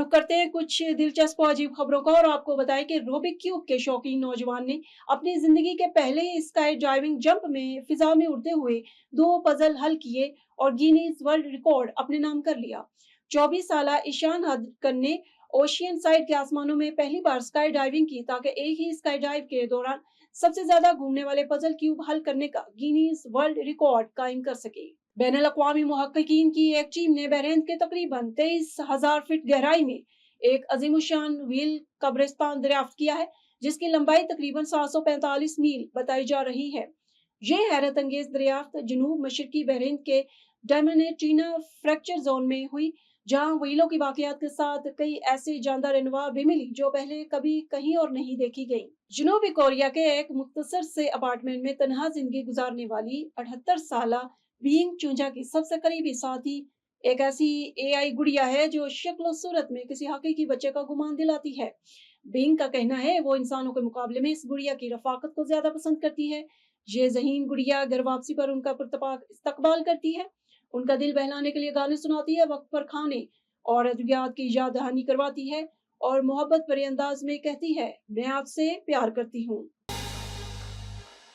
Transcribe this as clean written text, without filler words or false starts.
रुख करते हैं कुछ दिलचस्प और अजीब खबरों का और आपको बताएं कि रूबिक क्यूब के शौकीन नौजवान ने अपनी जिंदगी के पहले ही स्काई ड्राइविंग जंप में फिजा में उड़ते हुए 2 पजल हल किए और गिनीज वर्ल्ड रिकॉर्ड अपने नाम कर लिया। 24 साल ईशान हदकन ने ओशियन साइड के आसमानों में पहली बार स्काई डाइविंग की ताकि एक ही स्काई डाइव के दौरान सबसे ज्यादा घूमने वाले पजल क्यूब हल करने का गिनीज वर्ल्ड रिकॉर्ड कायम कर सके। बैनुल अक़वामी मुहक्किकीन की एक टीम ने बहरीन के तकरीबन 23,000 फीट गहराई में एक अजीमुशान व्हील कब्रिस्तान दरियाफ्त किया है, जिसकी लंबाई तकरीबन 745 मील बताई जा रही है। ये हैरत अंगेज दरियाफ्त जनूब मशरकी बहरीन के डायमंटीना फ्रैक्चर जोन में हुई, जहां व्हीलों की बाकियात के साथ कई ऐसे जानदार अनवा भी मिली जो पहले कभी कहीं और नहीं देखी गई। जनूबी कोरिया के एक मुख्तसर से अपार्टमेंट में तनहा जिंदगी गुजारने वाली 78 साल बीइंग चूंजा की सबसे करीबी साथी एक ऐसी एआई गुड़िया है जो शक्ल और सूरत में किसी हकीकी बच्चे का गुमान दिलाती है। बीइंग का कहना है वो इंसानों के मुकाबले में इस गुड़िया की रफाकत को ज्यादा पसंद करती है। ये ज़हीन गुड़िया घर वापसी पर उनका पुरतपाक इस्तकबाल करती है, उनका दिल बहलाने के लिए गाने सुनाती है, वक्त पर खाने और अद्वियात की याद दहानी करवाती है और मोहब्बत भरे अंदाज में कहती है, मैं आपसे प्यार करती हूँ।